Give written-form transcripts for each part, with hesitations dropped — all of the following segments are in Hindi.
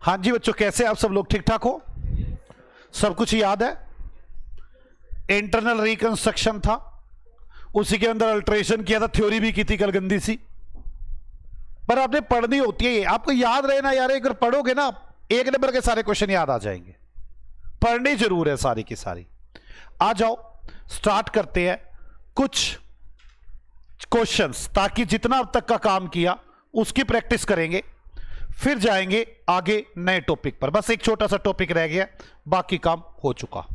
हाँ जी बच्चों, कैसे आप सब लोग? ठीक ठाक हो? सब कुछ याद है? इंटरनल रिकंस्ट्रक्शन था, उसी के अंदर अल्ट्रेशन किया था, थ्योरी भी की थी कल गंदी सी। पर आपने पढ़नी होती है ये, आपको याद रहे ना यार, एक बार पढ़ोगे ना एक नंबर के सारे क्वेश्चन याद आ जाएंगे। पढ़नी जरूर है सारी की सारी। आ जाओ स्टार्ट करते हैं कुछ क्वेश्चंस, ताकि जितना अब तक का काम किया उसकी प्रैक्टिस करेंगे, फिर जाएंगे आगे नए टॉपिक पर। बस एक छोटा सा टॉपिक रह गया, बाकी काम हो चुका।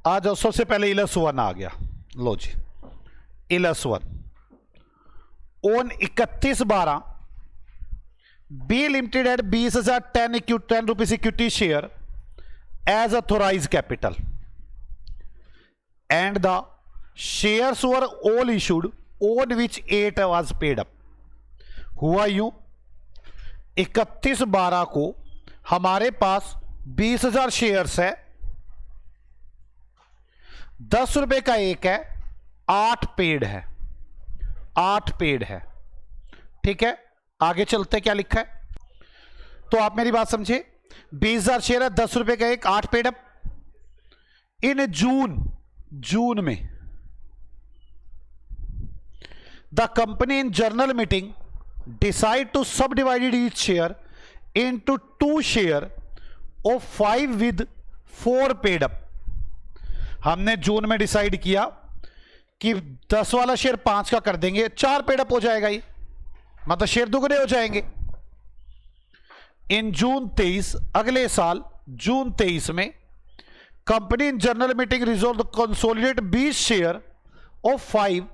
आ जाओ, सबसे पहले -1 आ गया। लो जी, -1 on 31/12 B limited at 20,000 10 rupees equity share as authorised capital and the shares were all issued on which 8 was paid up. हुआ यूं, 31/12 को हमारे पास 20,000 शेयर्स है, 10 रुपए का एक है, 8 पेड है, 8 पेड है। ठीक है, आगे चलते क्या लिखा है तो आप मेरी बात समझे। 20,000 शेयर है, 10 रुपए का एक, 8 पेड अप। इन जून में the company in general meeting decide to subdivided each share into 2 share of 5 with 4 paid up. हमने जून में डिसाइड किया कि 10 वाला शेयर 5 का कर देंगे, 4 पेड अप हो जाएगा, ये मतलब शेयर दुगने हो जाएंगे। इन जून 23, अगले साल जून 23 में company in general meeting resolve consolidate 20 share of 5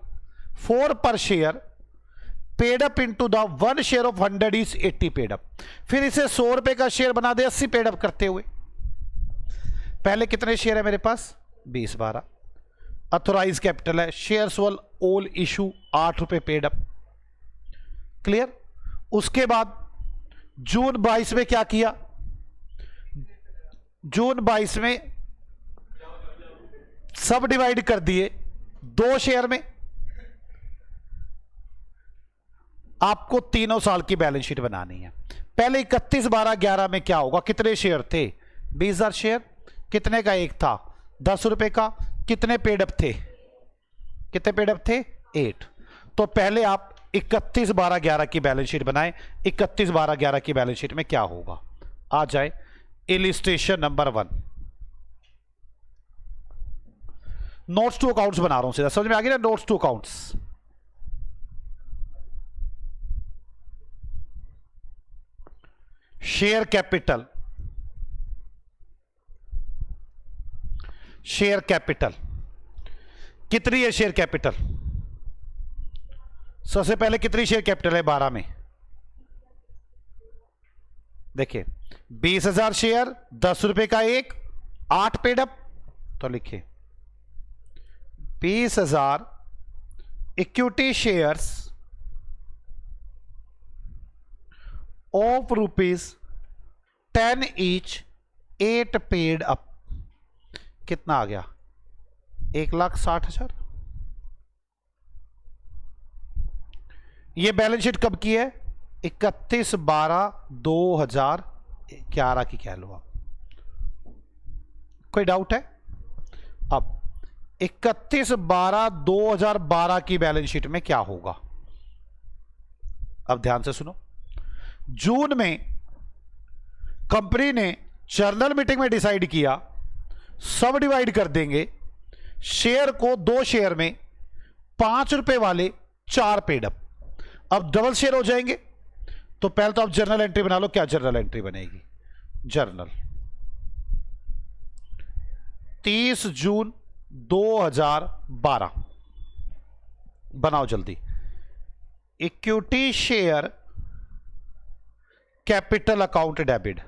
4 पर share paid up into the 1 share of 100 is 80 paid up. फिर इसे 100 रुपए का शेयर बना दे 80 पेड अप करते हुए। पहले कितने शेयर है मेरे पास? 20/12। अथोराइज कैपिटल है, शेयर्स वॉल ऑल इशू 8 रुपए पेड अप। क्लियर? उसके बाद जून 22 में क्या किया? जून 22 में सब डिवाइड कर दिए 2 शेयर में। आपको तीनों साल की बैलेंस शीट बनानी है। पहले 31/12/11 में क्या होगा? कितने शेयर थे? 20,000 शेयर। कितने का एक था? 10 रुपए का। कितने पेडअप थे? कितने पेडअप थे? 8। तो पहले आप 31/12/11 की बैलेंस शीट बनाएं। 31/12/11 की बैलेंस शीट में क्या होगा? आ जाए illustration number 1। Notes to accounts बना रहा हूं, सीधा समझ में आ गया ना? Notes to accounts. Share capital, share capital कितनी है? शेयर कैपिटल सबसे पहले कितनी शेयर कैपिटल है 12 में? देखिए 20,000 शेयर, 10 रुपए का एक, 8 पेड अप। तो लिखिए 20,000 equity shares of ₹10 each, 8 paid up. कितना आ गया? 1,60,000। ये बैलेंस शीट कब की है? 31/12/2011 की कह लो आप। कोई डाउट है? अब 31/12/2012 की बैलेंस शीट में क्या होगा? अब ध्यान से सुनो। जून में कंपनी ने जर्नल मीटिंग में डिसाइड किया सब डिवाइड कर देंगे, शेयर को 2 शेयर में, 5 रुपए वाले 4 पेड अप। अब डबल शेयर हो जाएंगे। तो पहले तो आप जर्नल एंट्री बना लो। क्या जर्नल एंट्री बनेगी? जर्नल 30 जून 2012 बनाओ जल्दी। Equity share capital account debit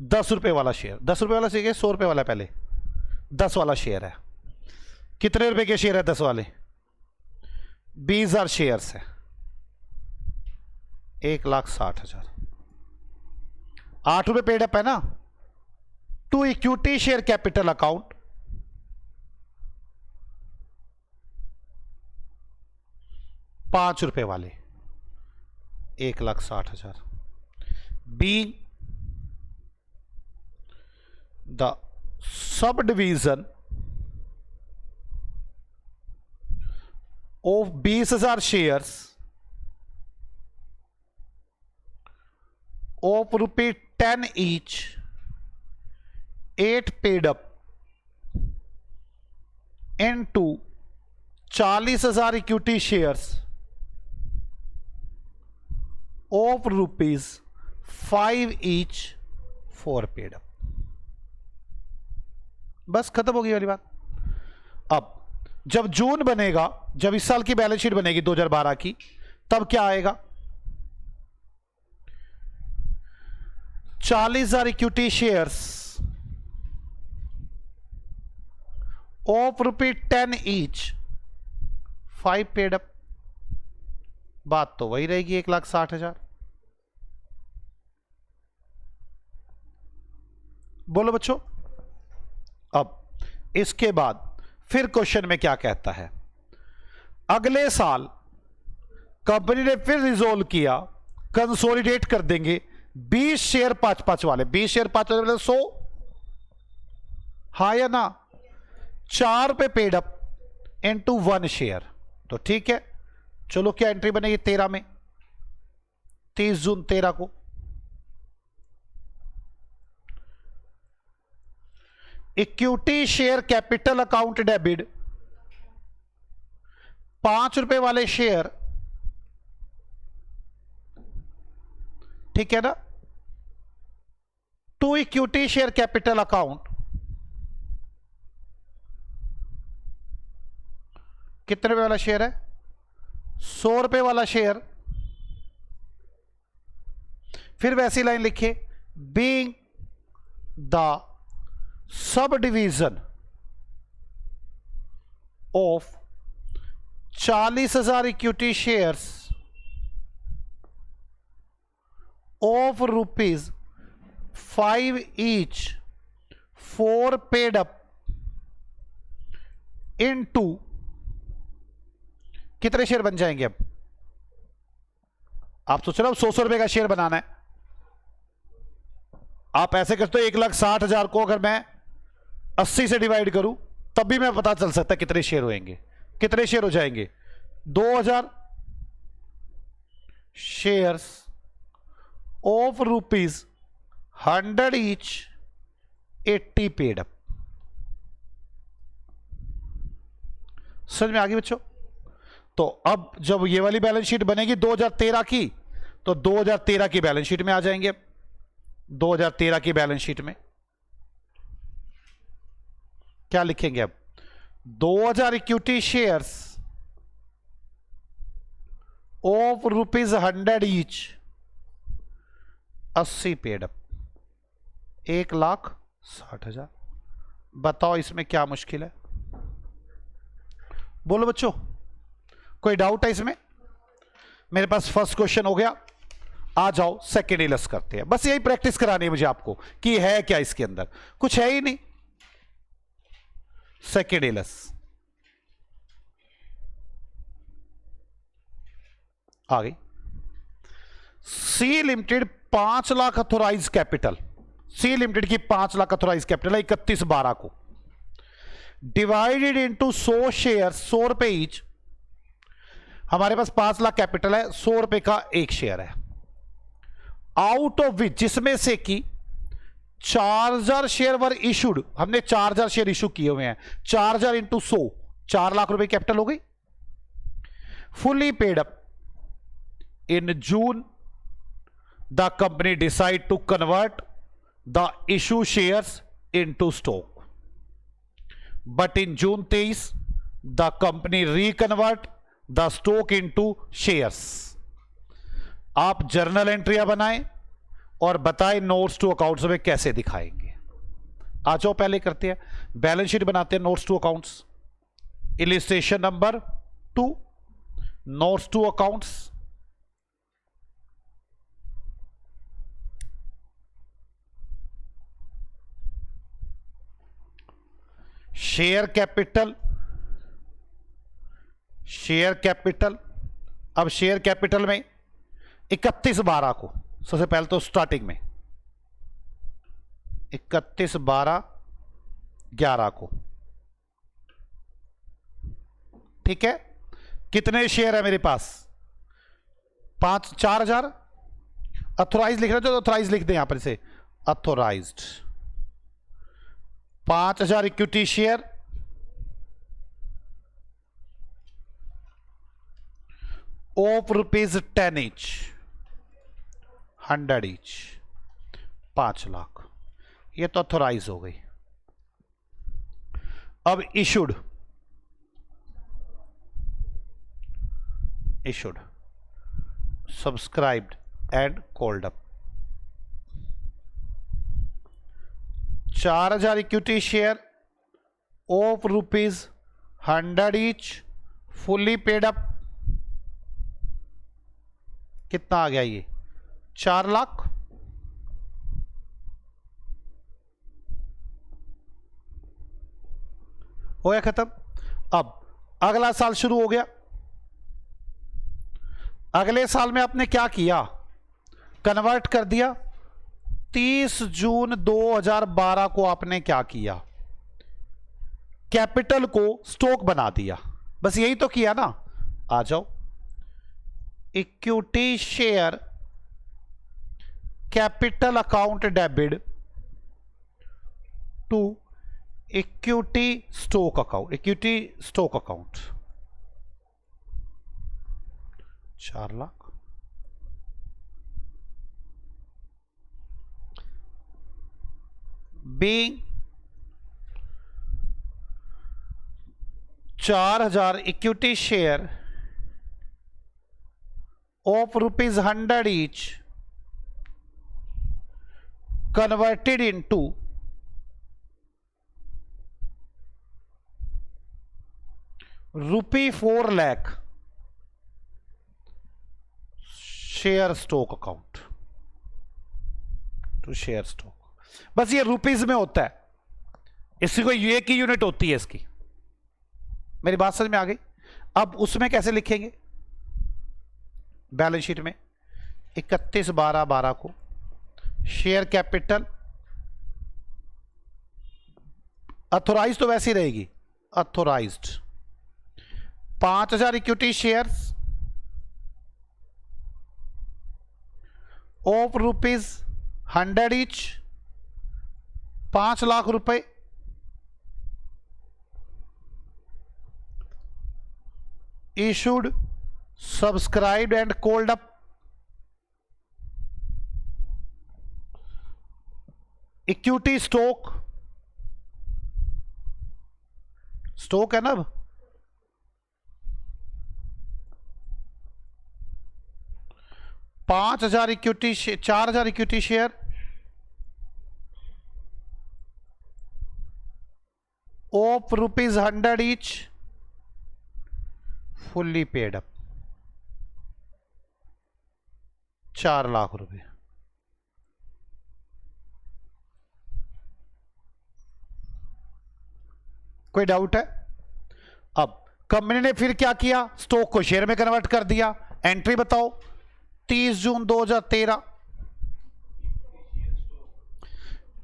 10 रुपए वाला शेयर। 10 रुपए वाला शेयर 100 रुपए वाला? पहले 10 वाला शेयर है। कितने रुपए के शेयर है 10 वाले? 20,000 शेयर्स है। 1,60,000। 8 रुपए पेड अप है ना। To equity share capital account, ₹5 वाले 1,60,000। Be the subdivision of 20,000 shares of ₹10 each, 8 paid up into 40,000 equity shares of ₹5 each, 4 paid up। बस खत्म हो गई वाली बात। अब जब जून बनेगा, जब इस साल की बैलेंस शीट बनेगी 2012 की, तब क्या आएगा? 40,000 equity shares of ₹10 each, 5 paid up. बात तो वही रहेगी 1,60,000। बोलो बच्चों। अब इसके बाद फिर क्वेश्चन में क्या कहता है? अगले साल कंपनी ने फिर रिजोल्व किया, कंसोलिडेट कर देंगे 20 शेयर 5-5 वाले। 20 शेयर 5 वाले 100, हाँ या ना? 4 पे पेड अप इनटू 1 शेयर। तो ठीक है, चलो क्या एंट्री बनेगी 13 में, 30 जून 13 को। Equity share capital account debit, ₹5 वाले शेयर, ठीक है ना, to equity share capital account, कितने रुपए वाला शेयर है? ₹100 वाला शेयर। फिर वैसी लाइन लिखिए, being the subdivision of 40,000 equity shares of ₹5 each, 4 paid up into, कितने शेयर बन जाएंगे? अब आप सोच रहे हो 100 रुपए का शेयर बनाना है। आप ऐसे करते हो 1,60,000 को अगर मैं 80 से डिवाइड करूं तब भी मैं पता चल सकता है कितने शेयर होंगे। कितने शेयर हो जाएंगे? 2,000 shares of ₹100 each, 80 paid up. समझ में आ गई बच्चों? तो अब जब ये वाली बैलेंस शीट बनेगी 2013 की, तो 2013 की बैलेंस शीट में आ जाएंगे। 2013 की बैलेंस शीट में क्या लिखेंगे? अब 2,000 equity shares of ₹100 each, 80 paid up, 1,60,000। बताओ इसमें क्या मुश्किल है? बोलो बच्चों, कोई डाउट है इसमें? मेरे पास फर्स्ट क्वेश्चन हो गया। आ जाओ सेकेंड इलस करते हैं। बस यही प्रैक्टिस करानी है मुझे आपको कि है क्या इसके अंदर। कुछ है ही नहीं। सेकेंड इलस, आ गई। C limited 5 lakh authorise capital, C limited की 5 लाख अथोराइज कैपिटल है 31/12 को, डिवाइडेड इनटू 100 शेयर, 100 रुपए ईच। हमारे पास 5 लाख कैपिटल है, 100 रुपए का एक शेयर है। आउट ऑफ विच, जिसमें से कि 4,000 शेयर वर इशूड, हमने 4,000 शेयर इशू किए हुए हैं। 4,000 इंटू 100, 4 लाख रुपए कैपिटल हो गई। Fully paid up in June, the company decide to convert the issue shares into stock, but in June 23 the company reconvert the stock into shares. आप जर्नल एंट्रियां बनाएं और बताएं नोट्स टू अकाउंट्स में कैसे दिखाएंगे। आ जाओ पहले करते हैं, बैलेंस शीट बनाते हैं notes to accounts. Illustration number 2, notes to accounts. Share capital, share capital. अब शेयर कैपिटल में 31/12 को, सबसे पहले तो स्टार्टिंग में 31/12/11 को, ठीक है। कितने शेयर है मेरे पास? 4,000। अथोराइज लिख रहे हो तो अथोराइज लिख दें यहां पर से, authorised 5,000 equity share of ₹10 each, 100 each, 5 lakh. ये तो अथोराइज हो गई। अब issued, issued, subscribed and called up 4,000 equity share of ₹100 each, fully paid up. कितना आ गया ये? 4 लाख। हो गया खत्म। अब अगला साल शुरू हो गया। अगले साल में आपने क्या किया? कन्वर्ट कर दिया। 30 जून 2012 को आपने क्या किया? कैपिटल को स्टॉक बना दिया। बस यही तो किया ना। आ जाओ, equity share capital account debit to equity stock account, equity stock account 4 lakh. Being 4,000 equity share of ₹100 each converted into ₹4 lakh share stock account to share stock. बस ये रुपीज में होता है, इसकी कोई एक ही यूनिट होती है इसकी। मेरी बात समझ में आ गई? अब उसमें कैसे लिखेंगे? बैलेंस शीट में 31/12/12 को शेयर कैपिटल, अथोराइज तो वैसी रहेगी, authorized 5,000 equity shares of ₹100 each, 5 lakh रुपए। Issued, subscribed and called up equity stock, stock है ना। अब 5,000 equity, 4,000 equity share of ₹100 each, fully paid up 4 lakh रुपए। कोई डाउट है? अब कंपनी ने फिर क्या किया? स्टॉक को शेयर में कन्वर्ट कर दिया। एंट्री बताओ। 30 जून 2013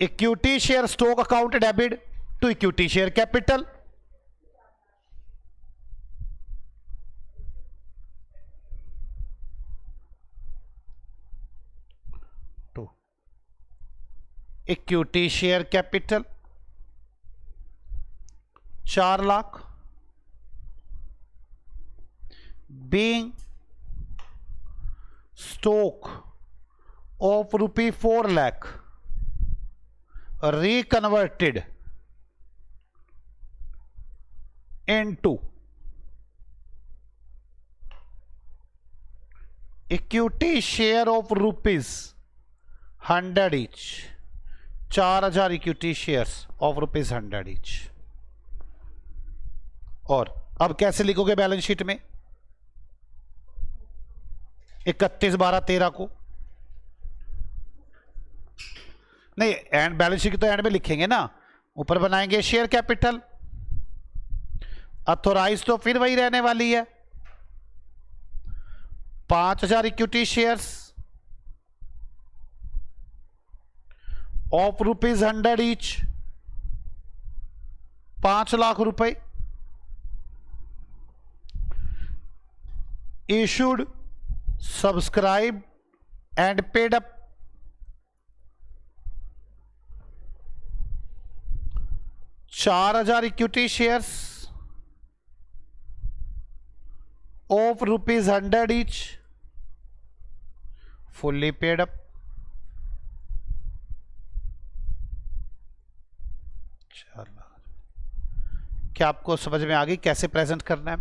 equity share stock account debit to equity share capital. To equity share capital 4 lakh. Being stock of ₹4 lakh reconverted into equity share of ₹100 each, 4,000 equity shares of ₹100 each। और अब कैसे लिखोगे बैलेंस शीट में? 31/12/13 को नहीं, एंड बैलेंस शीट तो एंड में लिखेंगे ना। ऊपर बनाएंगे शेयर कैपिटल अथोराइज तो फिर वही रहने वाली है, 5,000 equity shares of ₹100 each, 5 lakh रुपए। Issued, subscribe and paid up 4,000 equity shares of ₹100 each, fully paid up. क्या आपको समझ में आ गई कैसे प्रेजेंट करना है?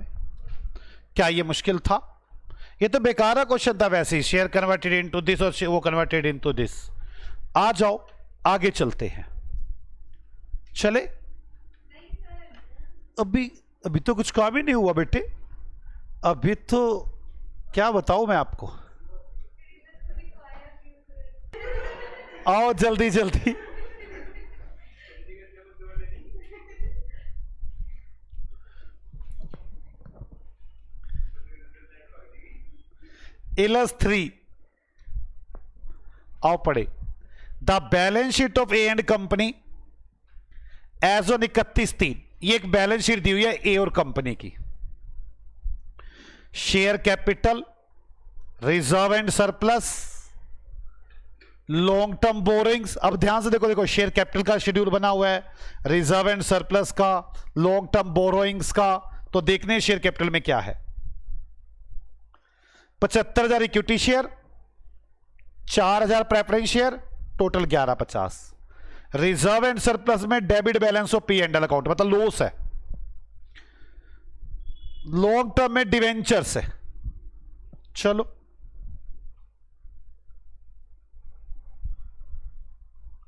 क्या ये मुश्किल था? ये तो बेकार क्वेश्चन था वैसे ही, शेयर कन्वर्टेड इनटू दिस और वो कन्वर्टेड इनटू दिस। आ जाओ आगे चलते हैं। चले, अभी तो कुछ काम ही नहीं हुआ बेटे, अभी तो क्या बताऊं मैं आपको। आओ जल्दी जल्दी। इलस 3 आओ पढ़े। The balance sheet of A and company as on 31/3। ये एक बैलेंस शीट दी हुई है ए और कंपनी की। Share capital, reserve and surplus, long term borrowings. अब ध्यान से देखो, शेयर कैपिटल का शेड्यूल बना हुआ है, रिजर्व एंड सरप्लस का, लॉन्ग टर्म बोरोइंग्स का। तो देखने हैं शेयर कैपिटल में क्या है। 75,000 equity share, 4,000 preference share, total 1150। Reserve and surplus में debit balance of P and L account, मतलब लॉस है। लॉन्ग टर्म में डिवेंचर्स है। चलो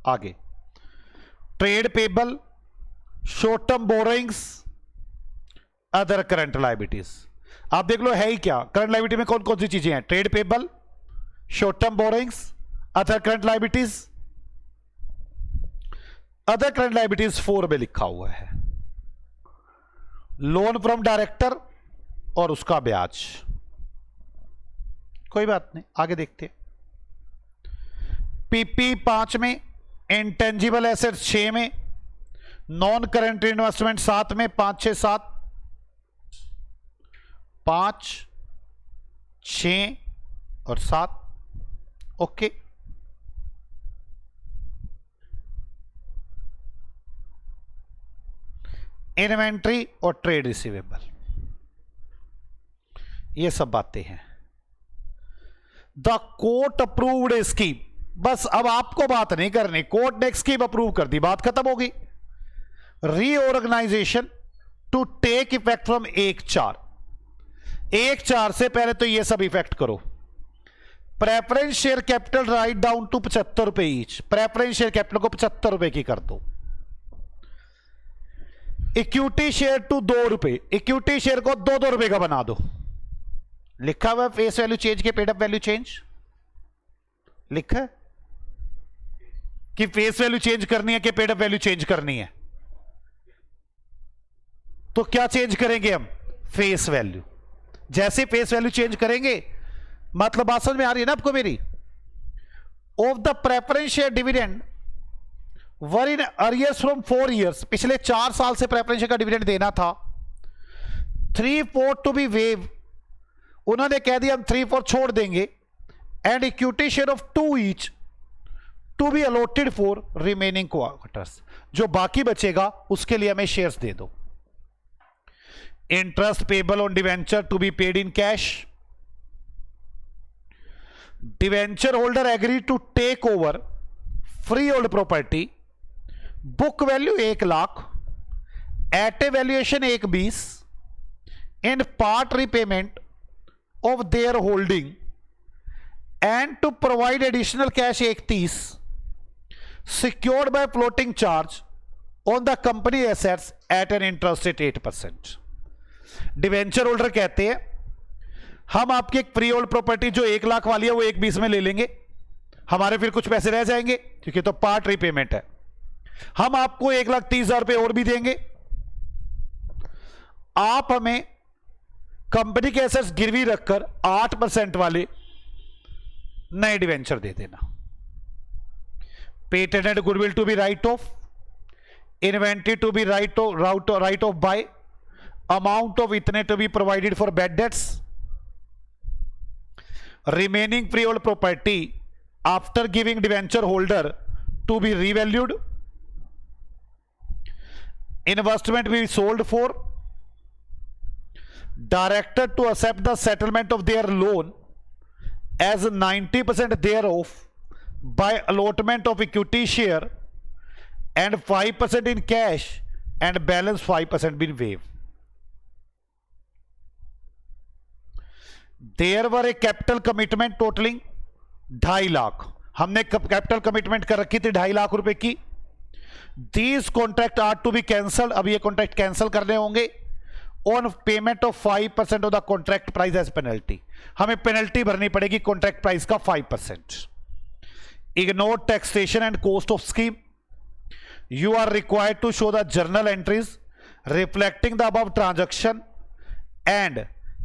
आगे। Trade payable, short term borrowings, other current liabilities. आप देख लो है ही क्या, करंट लायबिलिटी में कौन कौन सी चीजें हैं? Trade payable, short term borrowings, other current liabilities. Other current liabilities 4 में लिखा हुआ है लोन फ्रॉम डायरेक्टर और उसका ब्याज। कोई बात नहीं, आगे देखते हैं। पीपी 5 में, इंटेंजिबल एसेट्स 6 में, नॉन करंट इन्वेस्टमेंट 7 में, 5 6 7, 5 6 और 7। ओके, इन्वेंट्री और ट्रेड रिसीवेबल, ये सब बातें हैं। द कोर्ट अप्रूव्ड स्कीम, बस अब आपको बात नहीं करनी, कोर्ट ने स्कीम अप्रूव कर दी, बात खत्म होगी। Reorganisation to take effect from 1/4 से पहले तो ये सब इफेक्ट करो। Preference share capital write down to 75 रुपए ईच, प्रेफरेंस शेयर कैपिटल को 75 रुपए की कर दो। इक्विटी शेयर टू 2 रुपए, इक्विटी शेयर को 2 रुपए का बना दो। लिखा हुआ फेस वैल्यू चेंज के पेड अप वैल्यू चेंज, लिखा है कि फेस वैल्यू चेंज करनी है कि पेड अप वैल्यू चेंज करनी है? तो क्या चेंज करेंगे हम? Face value. जैसे फेस वैल्यू चेंज करेंगे, मतलब बात समझ में आ रही है ना आपको मेरी? Of the preference share dividend were in arrears from 4 years, पिछले 4 साल से प्रेफरेंस शेयर का डिविडेंड देना था। 3/4 टू बी वेव, उन्होंने कह दिया हम 3/4 छोड़ देंगे। And equity share of 2 each to be allotted for remaining quarters, जो बाकी बचेगा उसके लिए हमें शेयर्स दे दो। Interest payable on debenture to be paid in cash. Debenture holder agree to take over free hold property, book value 1 lakh, at a valuation 1/20, in part repayment of their holding and to provide additional cash 1/30 secured by floating charge on the company assets at an interest rate 8%। Debenture holder कहते हैं हम आपकी एक फ्री होल्ड प्रॉपर्टी जो 1 लाख वाली है वो 1/20 में ले लेंगे, हमारे फिर कुछ पैसे रह जाएंगे क्योंकि तो पार्ट रीपेमेंट है। हम आपको 1,30,000 रुपए और भी देंगे, आप हमें कंपनी के एसेट्स गिरवी रखकर 8% वाले नए डिवेंचर दे देना। Patent and goodwill to be write off, inventory to be write off by, amount of इतने to be provided for bad debts, remaining free hold property after giving debenture holder to be revalued, investment be sold for, director to accept the settlement of their loan as 90% thereof by allotment of equity share and 5% in cash and balance 5% been waived. There were a capital commitment totaling 2.5 lakh, हमने कैपिटल कमिटमेंट कर रखी थी 2.5 लाख रुपए की। These contract are to be cancelled, अब ये कॉन्ट्रैक्ट कैंसिल करने होंगे on payment of 5% of the contract price as penalty, हमें पेनल्टी भरनी पड़ेगी कॉन्ट्रैक्ट प्राइस का 5%। Ignore taxation and cost of scheme, you are required to show the journal entries reflecting the above transaction and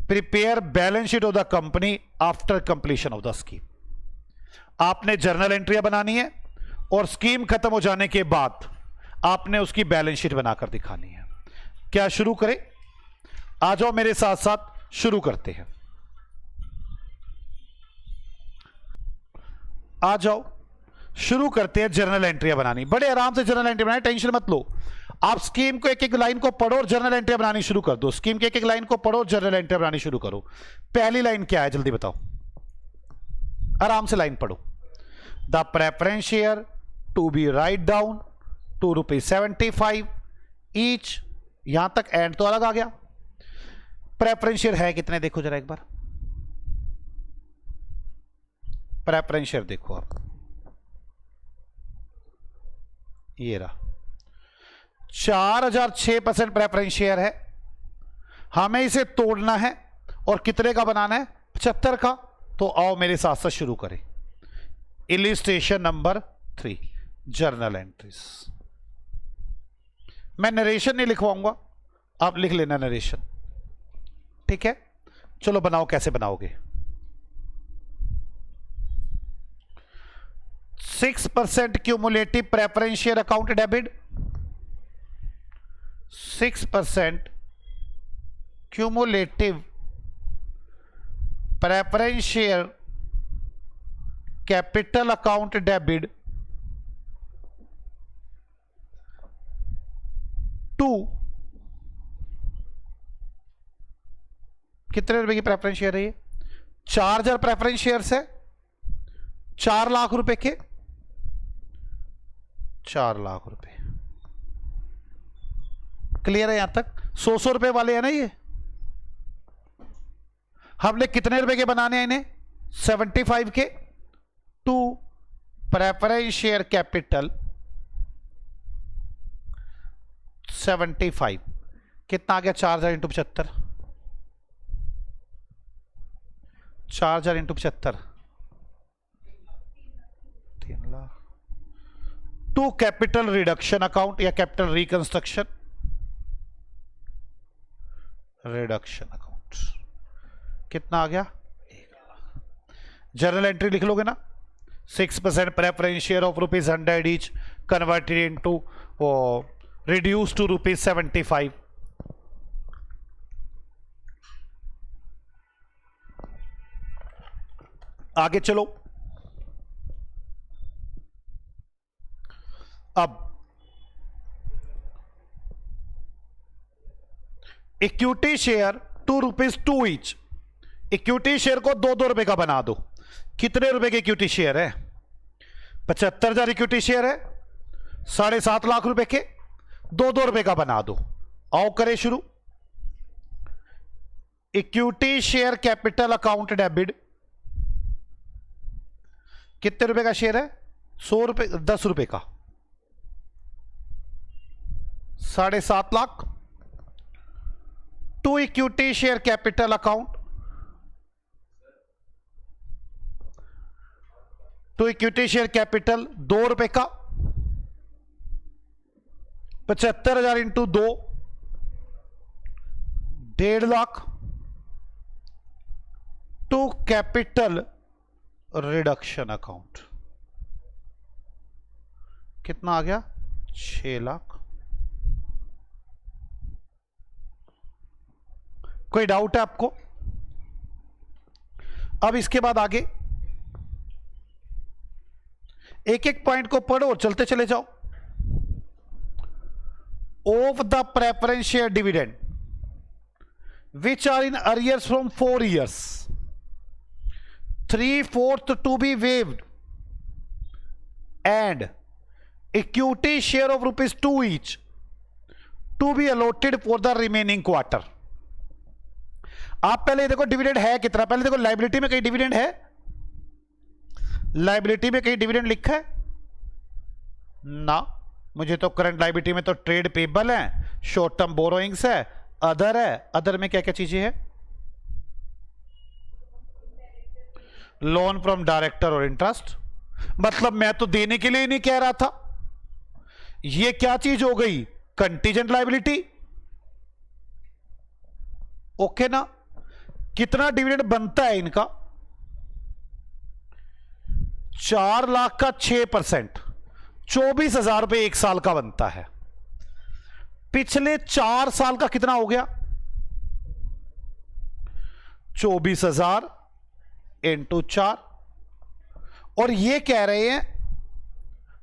prepare balance sheet of the company after completion of the scheme. आपने जर्नल एंट्रियां बनानी है और स्कीम खत्म हो जाने के बाद आपने उसकी बैलेंस शीट बनाकर दिखानी है। क्या शुरू करें? आ जाओ मेरे साथ साथ शुरू करते हैं। आ जाओ शुरू करते हैं जर्नल एंट्रियां बनानी। बड़े आराम से जर्नल एंट्री बनानी, टेंशन मत लो। आप स्कीम को एक एक लाइन को पढ़ो और जर्नल एंट्री बनानी शुरू कर दो। स्कीम के एक एक लाइन को पढ़ो और जर्नल एंट्री बनानी शुरू करो। पहली लाइन क्या है जल्दी बताओ, आराम से लाइन पढ़ो। The preference share to be write down to ₹75 each, यहां तक एंड तो अलग आ गया। प्रेफरेंस शेयर है कितने देखो जरा एक बार, प्रेफरेंस शेयर देखो आप, ये रहा 4006% प्रेफरेंस शेयर है। हमें इसे तोड़ना है और कितने का बनाना है? 75 का। तो आओ मेरे साथ साथ शुरू करें। Illustration number 3, journal entries. मैं नरेशन नहीं लिखवाऊंगा, आप लिख लेना नरेशन, ठीक है? चलो बनाओ, कैसे बनाओगे? 6% cumulative preference share account debit, 6% cumulative preference share capital account debit to, कितने रुपए की प्रेफरेंस शेयर है ये? 4000 प्रेफरेंस शेयर्स है, 4 लाख रुपए के, 4 लाख रुपए। क्लियर है यहां तक? 100 रुपए वाले हैं ना ये। हमने कितने रुपए के बनाने हैं इन्हें? 75 के। टू प्रेफरेंस शेयर कैपिटल 75, कितना आ गया? 4000 into 75, 4000 into 75, 3 lakh. To capital reduction account या कैपिटल रिकंस्ट्रक्शन, रिडक्शन अकाउंट, कितना आ गया? 1 लाख। जर्नल एंट्री लिख लोगे ना? 6% preference share of ₹100 each converted into reduce to ₹75। आगे चलो। अब equity share ₹2 each, equity share को 2-2 रुपए का बना दो। कितने रुपए के इक्विटी शेयर है? 75,000 इक्विटी शेयर है, 7.5 लाख रुपए के, 2-2 रुपए का बना दो। आओ करें शुरू। Equity share capital account debit, कितने रुपए का शेयर है? 100 रुपए, 10 रुपए का, 7.5 lakh. To equity share capital account, to equity share capital 2 रुपए का, 75,000 into 2, 1.5 lakh to capital reduction account, कितना आ गया? 6 लाख। कोई डाउट है आपको? अब इसके बाद आगे एक एक पॉइंट को पढ़ो और चलते चले जाओ। Of the preference share dividend which are in arrears from 4 years, 3/4 to be waived and equity share of ₹2 each to be allotted for the remaining quarter। आप पहले देखो डिविडेंड है कितना, पहले देखो लाइबिलिटी में कहीं डिविडेंड है? लाइबिलिटी में कहीं डिविडेंड लिखा है ना? मुझे तो करंट लाइबिलिटी में तो ट्रेड पेबल है, शॉर्ट टर्म बोरोइंग्स है, अदर है। अदर में क्या क्या चीजें हैं? लोन फ्रॉम डायरेक्टर और इंटरेस्ट। मतलब मैं तो देने के लिए ही नहीं कह रहा था। ये क्या चीज हो गई? Contingent liability. ओके ना? कितना डिविडेंड बनता है इनका? 4 लाख का 6%, 24,000 रुपए एक साल का बनता है। पिछले 4 साल का कितना हो गया? 24,000 इंटू 4। और ये कह रहे हैं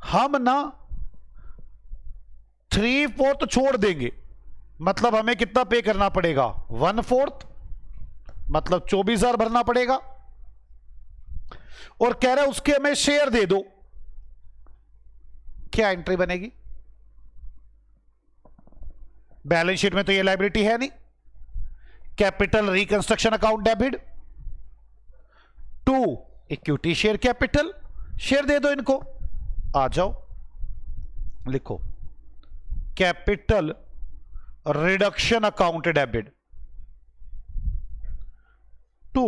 हम ना 3/4 छोड़ देंगे, मतलब हमें कितना पे करना पड़ेगा? 1/4, मतलब 24,000 भरना पड़ेगा। और कह रहे हैं उसके हमें शेयर दे दो। क्या एंट्री बनेगी? बैलेंस शीट में तो ये लायबिलिटी है नहीं। Capital reconstruction account debit to equity share capital, share दे दो इनको। आ जाओ लिखो capital reduction account debit to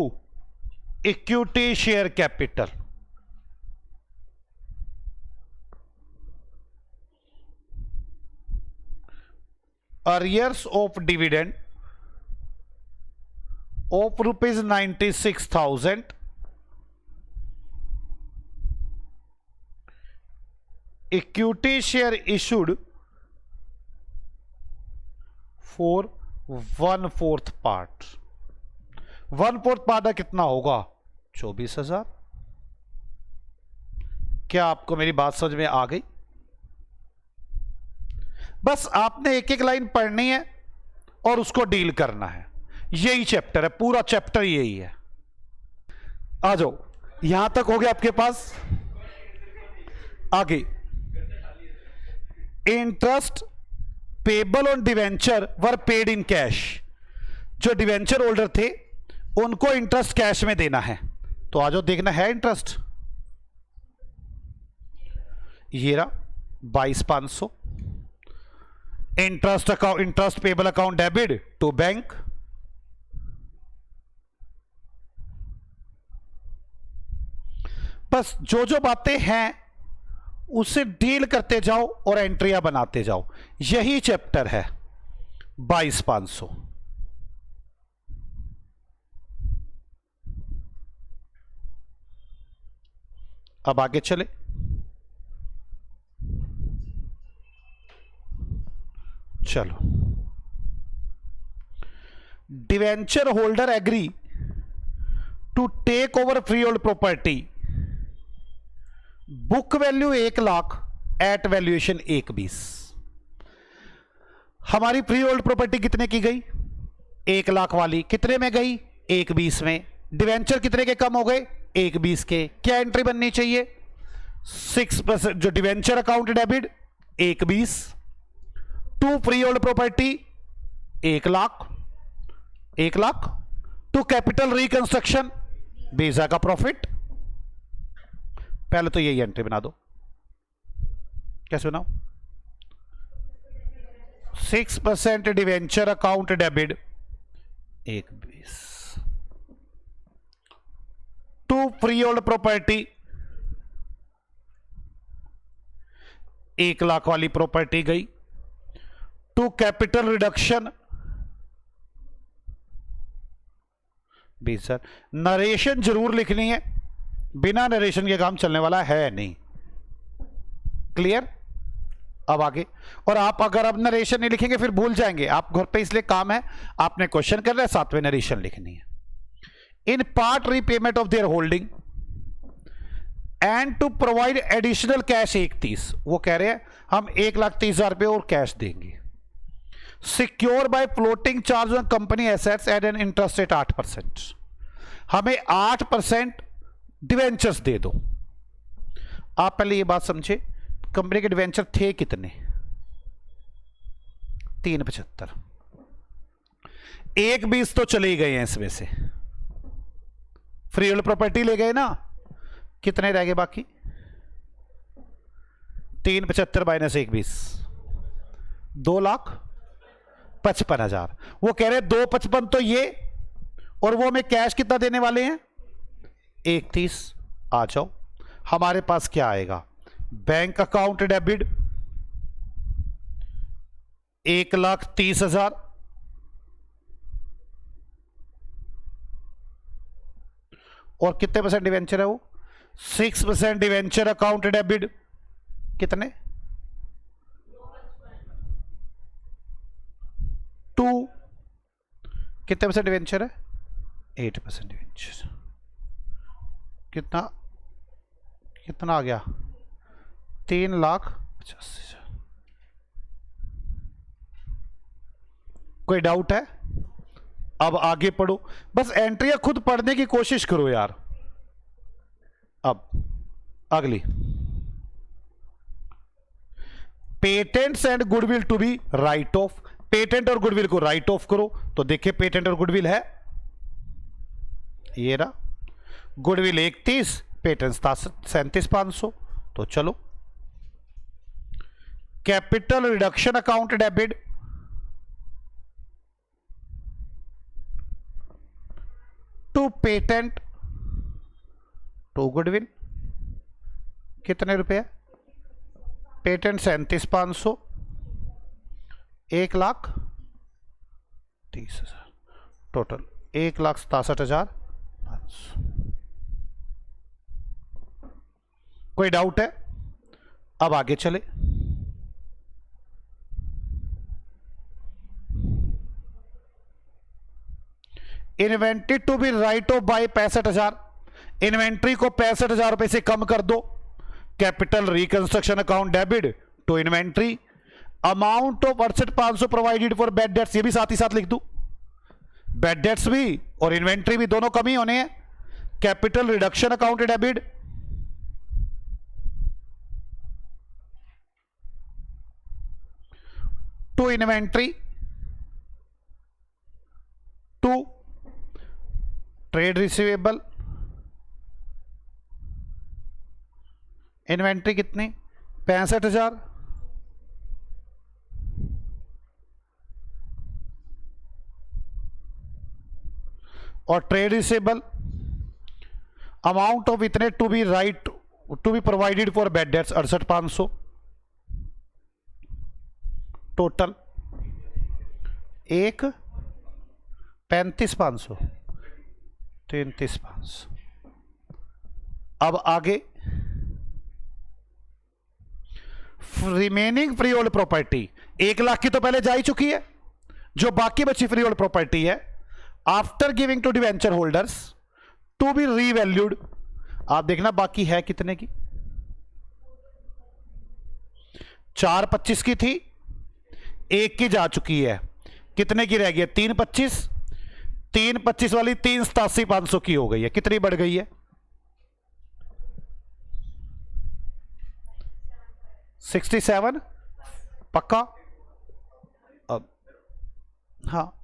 equity share capital. Arrears of dividend of ₹96,000 equity share issued for 1/4 part. 1/4 part कितना होगा? 24,000। क्या आपको मेरी बात समझ में आ गई? बस आपने एक एक लाइन पढ़नी है और उसको डील करना है। यही चैप्टर है, पूरा चैप्टर यही है। आ जाओ, यहां तक हो गया आपके पास। आगे interest payable on debenture were paid in cash. जो डिवेंचर होल्डर थे उनको इंटरेस्ट कैश में देना है, तो आ जाओ देखना है इंटरेस्ट। ये रहा 22,500। Interest account, interest payable account debit to bank. बस जो जो बातें हैं उसे डील करते जाओ और एंट्रियां बनाते जाओ। यही चैप्टर है 22,500। अब आगे चले। चलो, debenture holder agree to take over free hold property, book value 1 lakh at valuation 1/20। हमारी फ्री होल्ड प्रॉपर्टी कितने की गई? 1 लाख वाली कितने में गई? 1/20 में। डिवेंचर कितने के कम हो गए? 1/20 के। क्या एंट्री बननी चाहिए? 6% जो debenture account debit 1/20 to free hold property 1 lakh, 1 lakh to capital reconstruction बेजा का प्रॉफिट। पहले तो यही एंट्री बना दो। कैसे बनाओ? 6% debenture account debit 1/20 to free hold property 1 lakh वाली प्रॉपर्टी गई टू कैपिटल रिडक्शन 20,000। नरेशन जरूर लिखनी है, बिना नरेशन के काम चलने वाला है नहीं। क्लियर? अब आगे। और आप अगर अब नरेशन नहीं लिखेंगे फिर भूल जाएंगे। आप घर पे इसलिए काम है, आपने क्वेश्चन कर रहे हैं, साथ में नरेशन लिखनी है। In part repayment of their holding and to provide additional cash 1,30,000, वो कह रहे हैं हम 1,30,000 रुपये और कैश देंगे। Secure by floating charge on company assets at an interest rate 8%, हमें 8% डिवेंचर्स दे दो। आप पहले ये बात समझे, कंपनी के डिवेंचर थे कितने? 375। 1,20 तो चले ही गए हैं इसमें से, फ्री होल्ड प्रॉपर्टी ले गए ना, कितने रह गए बाकी? 375 माइनस 1,20, 2,55,000। वो कह रहे 2,55 तो ये, और वो हमें कैश कितना देने वाले हैं? 1,30,000। आ जाओ, हमारे पास क्या आएगा? बैंक अकाउंट डेबिट 1,30,000, और कितने परसेंट डिवेंचर है वो? 6% डिवेंचर अकाउंट डेबिट, कितने? 2। कितने परसेंट डिवेंचर है? 8% डिवेंचर। कितना कितना आ गया? 3,85,000। कोई डाउट है? अब आगे पढ़ो, बस एंट्रियां खुद पढ़ने की कोशिश करो यार। अब अगली, patents and goodwill to be write off. Patent और गुडविल को राइट ऑफ करो, तो देखिए पेटेंट और गुडविल है ये रहा। Goodwill 31, patent 37,500। तो चलो, capital reduction account debit to patent to goodwill, कितने रुपए? Patent 37,500, 1,30,000, total 1,67,500। कोई डाउट है? अब आगे चले। Inventory to be write off by 65,000, inventory को 65,000 रुपए से कम कर दो। Capital reconstruction account debit to inventory, amount of 68,500 provided for bad debts, ये भी साथ ही साथ लिख दूं। बैड डेट्स भी और इन्वेंट्री भी दोनों कम ही होने हैं। Capital reduction account debit to inventory to trade receivable. Inventory कितनी? 65,000, और ट्रेड रिसीवेबल अमाउंट ऑफ इतने to be write to be provided for bad debts 68,500, total 1,35,500, 33,500। अब आगे, रिमेनिंग फ्री होल्ड प्रॉपर्टी 1,00,000 की तो पहले जा ही चुकी है। जो बाकी बची फ्री होल्ड प्रॉपर्टी है, after giving to debenture holders to be revalued, आप देखना बाकी है कितने की? 4,25 की थी, 1 की जा चुकी है, कितने की रह गई है? 3,25। 3,25 वाली 3,87,500 की हो गई है, कितनी बढ़ गई है? 67 पक्का? अब हाँ,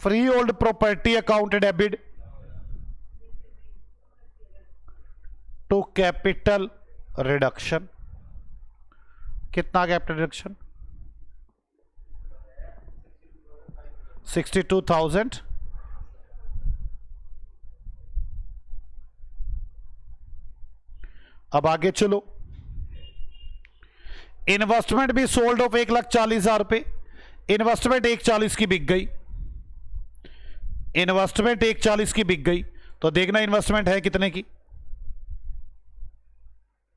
free hold property account debit to capital reduction, कितना कैपिटल रिडक्शन? 62,000। अब आगे चलो, इन्वेस्टमेंट भी सोल्ड ऑफ 1,40,000 रुपए। इन्वेस्टमेंट 1,40 की बिक गई, इन्वेस्टमेंट 140 की बिक गई, तो देखना इन्वेस्टमेंट है कितने की,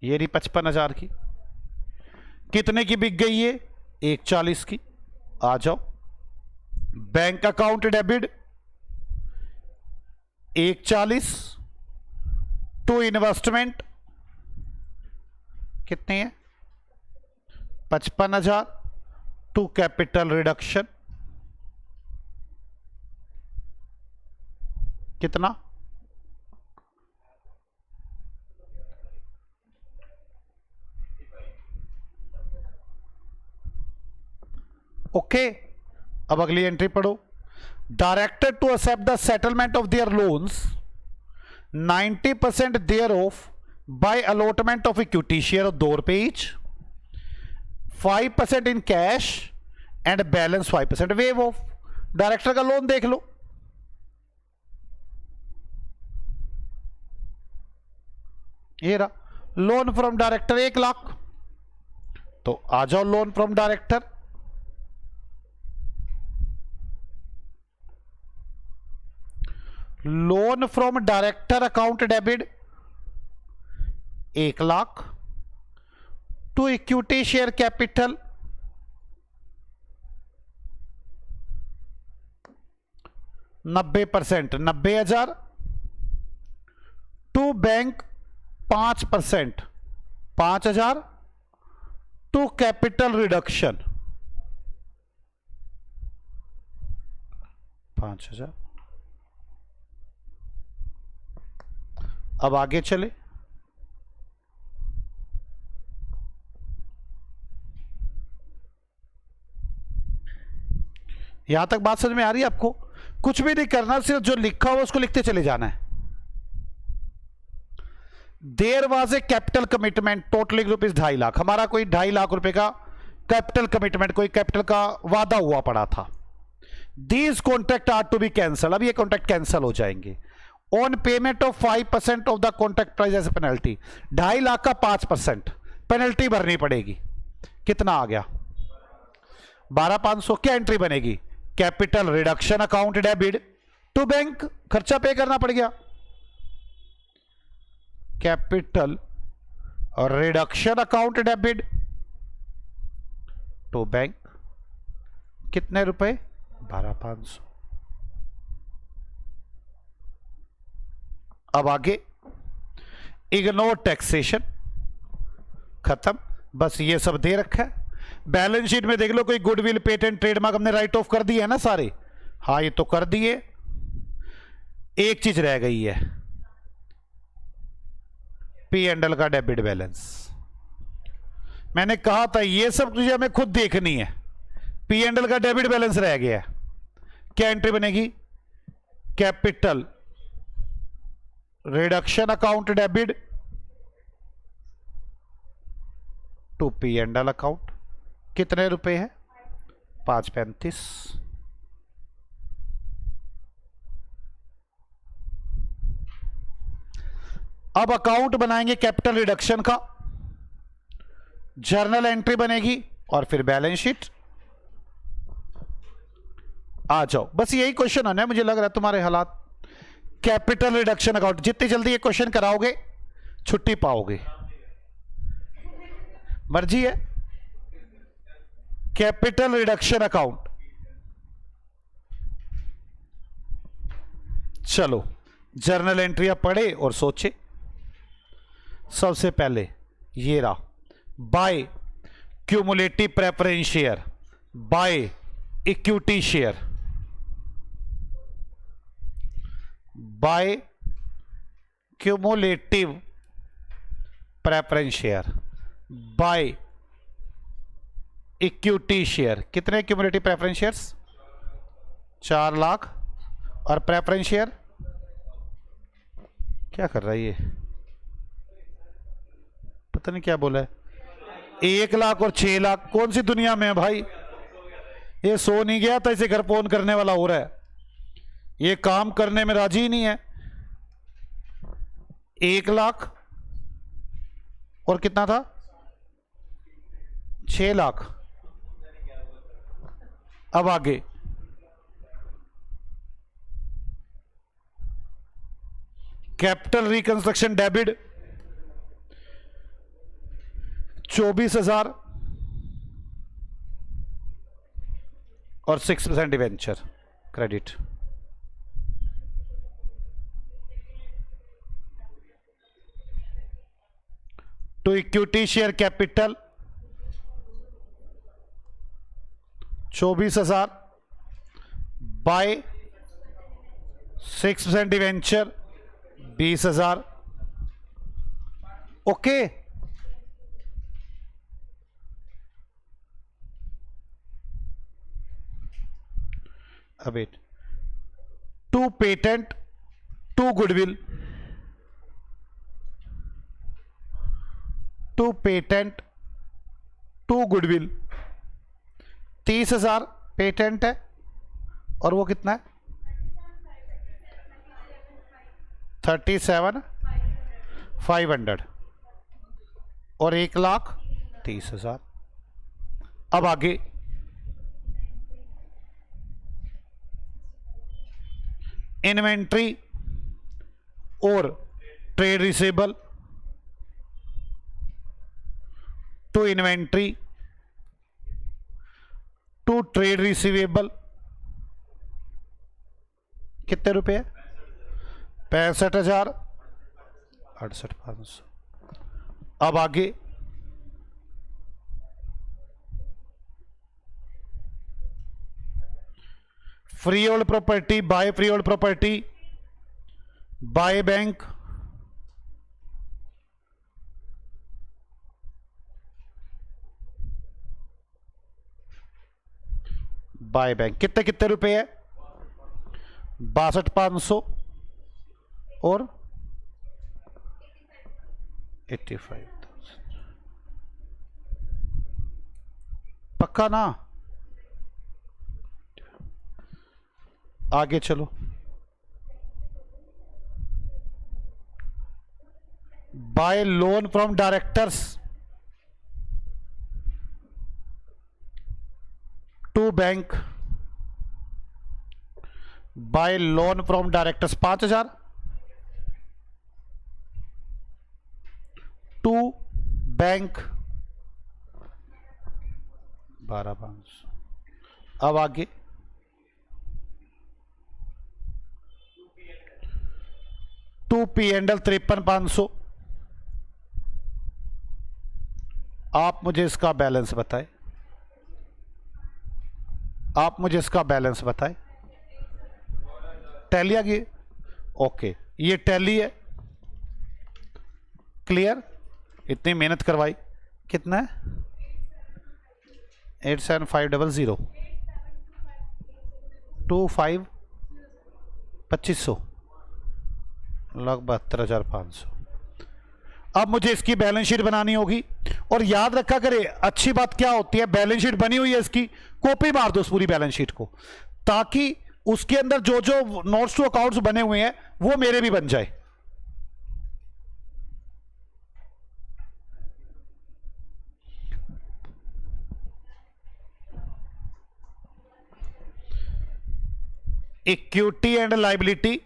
ये रही 55,000 की। कितने की बिक गई ये, 140 की। आ जाओ, bank account debit 140 to investment कितने हैं, 55,000 टू कैपिटल रिडक्शन कितना, ओके। अब अगली एंट्री पढ़ो। Director to accept the settlement of their loans 90% their of by allotment of equity share of 2 रुपए each, 5% in cash and balance 5% waive off. Director का लोन देख लो, ये रहा लोन फ्रॉम डायरेक्टर 1 लाख। तो आ जाओ loan from director, loan from director account debit 1 lakh to equity share capital 90%, 90,000 to bank 5%, 5,000 to capital reduction 5,000। अब आगे चले, यहां तक बात समझ में आ रही है आपको? कुछ भी नहीं करना, सिर्फ जो लिखा हुआ उसको लिखते चले जाना है। There was a capital commitment totalling rupees 2.5 lakh, हमारा कोई 2.5 लाख रुपए का कैपिटल कमिटमेंट, कोई कैपिटल का वादा हुआ पड़ा था। These contract are to be cancel, अब ये कॉन्ट्रैक्ट कैंसल हो जाएंगे। On payment of 5% of the contract price as a penalty, 2.5 lakh का 5% पेनल्टी भरनी पड़ेगी। कितना आ गया, 12,500। क्या एंट्री बनेगी, capital reduction account debit to bank, खर्चा पे करना पड़ गया। Capital reduction account debit to bank कितने रुपए, 12,500। अब आगे इग्नोर टैक्सेशन, खत्म, बस ये सब दे रखा है। बैलेंस शीट में देख लो, कोई गुडविल पेटेंट ट्रेडमार्क हमने राइट ऑफ कर दिए है ना सारे, हाँ ये तो कर दिए। एक चीज रह गई है, पी एंड एल का डेबिट बैलेंस। मैंने कहा था ये सब चीजें हमें खुद देखनी है। पी एंड एल का डेबिट बैलेंस रह गया है, क्या एंट्री बनेगी, capital reduction account debit to P and L account, कितने रुपए है, 535। अब अकाउंट बनाएंगे कैपिटल रिडक्शन का, जर्नल एंट्री बनेगी और फिर बैलेंस शीट। आ जाओ, बस यही क्वेश्चन होना है, मुझे लग रहा है तुम्हारे हालात। कैपिटल रिडक्शन अकाउंट, जितनी जल्दी ये क्वेश्चन कराओगे छुट्टी पाओगे, मर्जी है। कैपिटल रिडक्शन अकाउंट, चलो जर्नल एंट्री आप पढ़े और सोचे। सबसे पहले ये रहा, by cumulative preference share by equity share, by cumulative preference share by equity share. कितने क्यूमुलेटिव प्रेफरेंस शेयर्स, 4 लाख। और प्रेफरेंस शेयर क्या कर रहा है ये, पता नहीं क्या बोला है, 1 लाख और 6 लाख। कौन सी दुनिया में है भाई, ये सो नहीं गया था, इसे घर फोन करने वाला हो रहा है, ये काम करने में राजी ही नहीं है। 1 लाख और कितना था, 6 लाख। अब आगे कैपिटल रिकंस्ट्रक्शन डेबिट 24,000 और 6% debenture credit. To equity share capital 24,000 by 6% debenture 20,000। Okay, अब to patent, to goodwill, to patent, to goodwill 30,000 patent है और वो कितना है 37,500 और 1,30,000। अब आगे इन्वेंट्री और trade receivable, to inventory to trade receivable कितने रुपए है 65,000 68,500। अब आगे free hold property, by free hold property, by bank by bank कितने कितने रुपए है 62,500 और 85,000। पक्का ना? आगे चलो, by loan from directors to bank, by loan from directors 5,000 to bank 12,500। अब आगे टू P&L 53,500। आप मुझे इसका बैलेंस बताएं, आप मुझे इसका बैलेंस बताएं। टैली आ गई? ओके, ये टैली है, क्लियर। इतनी मेहनत करवाई, कितना है 87500 25 2500 लगभग 72,500। अब मुझे इसकी बैलेंस शीट बनानी होगी और याद रखा करे, अच्छी बात क्या होती है, बैलेंस शीट बनी हुई है इसकी कॉपी मार दो उस पूरी बैलेंस शीट को, ताकि उसके अंदर जो जो नोट्स टू अकाउंट्स बने हुए हैं वो मेरे भी बन जाए। इक्विटी एंड लायबिलिटी,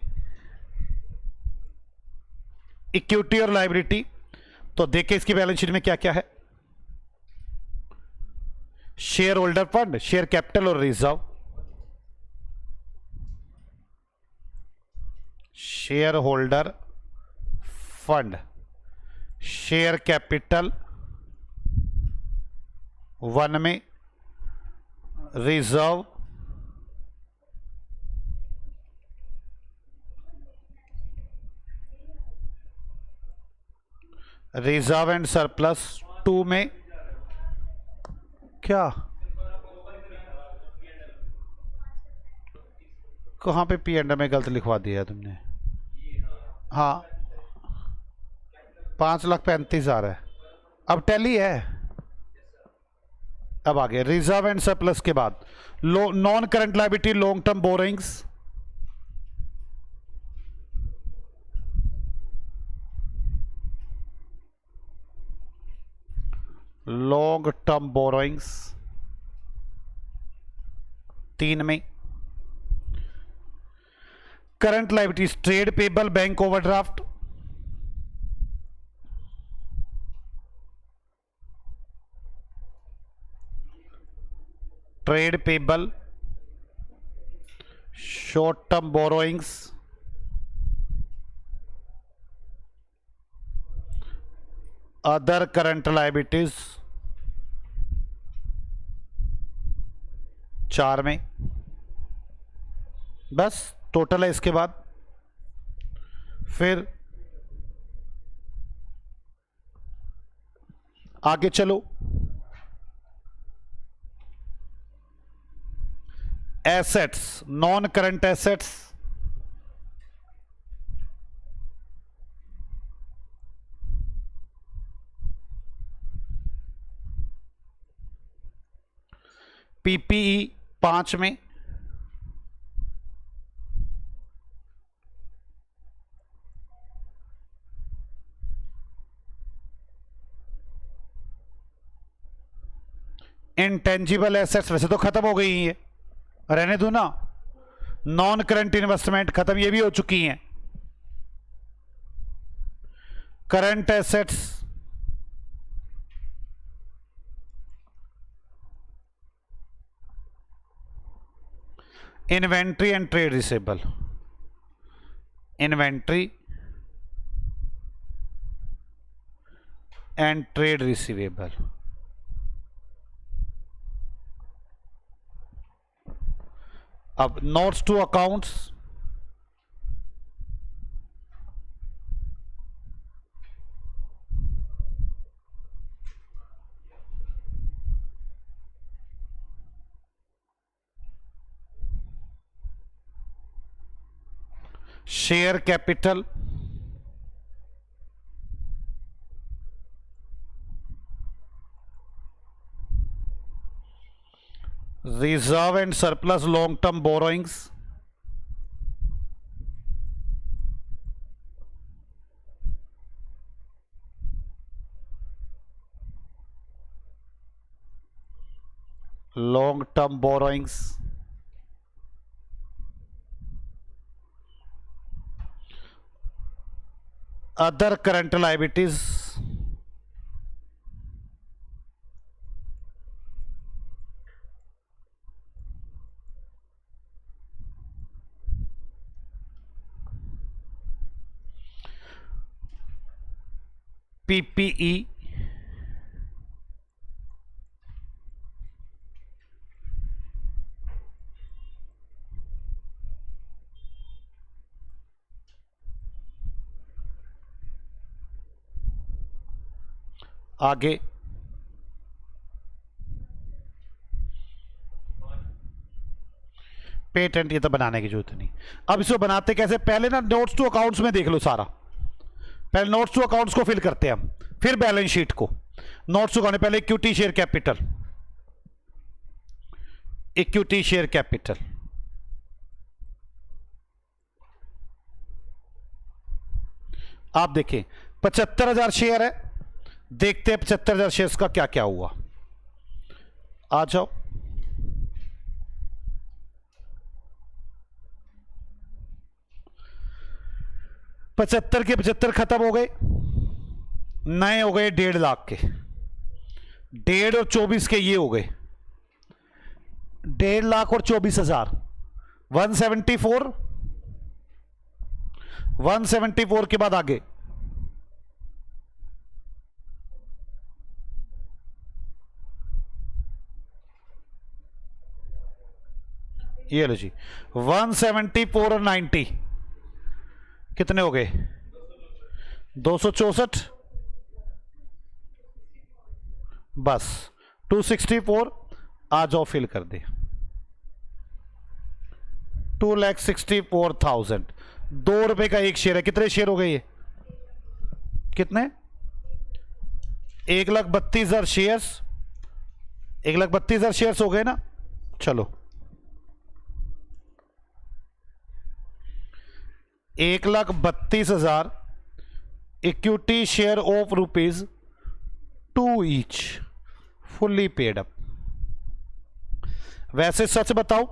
इक्विटी और लायबिलिटी, तो देखिए इसकी बैलेंस शीट में क्या क्या है। Share holder fund, share capital और reserve, share holder fund, share capital 1 में, रिजर्व रिजर्व एंड सरप्लस 2 में। क्या कहां पे P&L में गलत लिखवा दिया तुमने? हाँ 5,35,000 है, अब टैली है। अब आगे रिजर्व एंड सरप्लस के बाद non current liability, long term borrowings, long term borrowings 3 में, current liabilities trade payable, bank overdraft, trade payable, short term borrowings, other current liabilities, 4 में। बस टोटल है। इसके बाद फिर आगे चलो, assets, non current assets, PPE 5 में, इंटेंजिबल एसेट्स वैसे तो खत्म हो गई है, रहने दो ना। नॉन करंट इन्वेस्टमेंट खत्म, ये भी हो चुकी हैं। Current assets, inventory and trade receivable, inventory and trade receivable. अब notes to accounts, share capital, reserve and surplus long term borrowings, long term borrowings, other current liabilities, PPE, आगे पेटेंट, ये तो बनाने की जरूरत नहीं। अब इसको बनाते कैसे, पहले ना नोट्स टू अकाउंट्स में देख लो सारा। पहले नोट्स टू अकाउंट्स को फिल करते हैं हम, फिर बैलेंस शीट को। नोट्स टू अकाउंट पहले equity share capital, equity share capital, आप देखें 75,000 शेयर है। देखते हैं 75,000 शेयर्स का क्या क्या हुआ। आ जाओ, पचहत्तर के 75 खत्म हो गए, नए हो गए 1.5 लाख के। 1.5 और 24 के ये हो गए 1.5 लाख और 24,000, 174, 174 के बाद आगे ये लो जी, 174 और 90 कितने हो गए, 264। बस 264 आ जाओ, फिल कर दे। 2,64,000, 2 रुपए का एक शेयर है। कितने शेयर हो गए ये, कितने, 1,32,000 शेयर्स, 1,32,000 शेयर्स हो गए ना। चलो 1,32,000 equity share of ₹2 each, fully paid up. वैसे सच बताओ,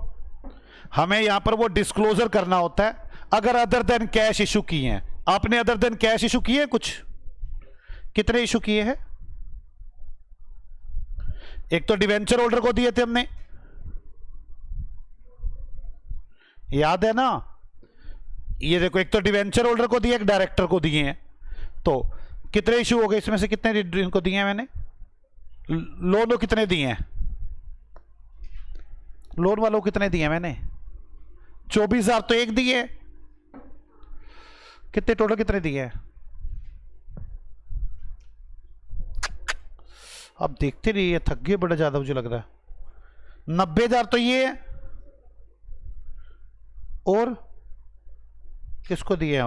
हमें यहां पर वो डिस्क्लोजर करना होता है अगर अदर देन कैश इशू किए हैं। आपने अदर देन कैश इशू किए हैं कुछ, कितने इशू किए हैं। एक तो डिवेंचर होल्डर को दिए थे हमने, याद है ना? ये देखो, एक तो डिवेंचर होल्डर को दिए, एक डायरेक्टर को दिए हैं। तो कितने इशू हो गए इसमें से? कितने इनको दिए हैं मैंने? लोन कितने दिए हैं? लोन वालों को कितने दिए मैंने? 24,000 तो एक दिए। कितने टोटल कितने दिए हैं? अब देखते नहीं, ये थक गए बड़ा ज्यादा मुझे लग रहा है। 90,000 तो ये है, और किसको दिए हैं?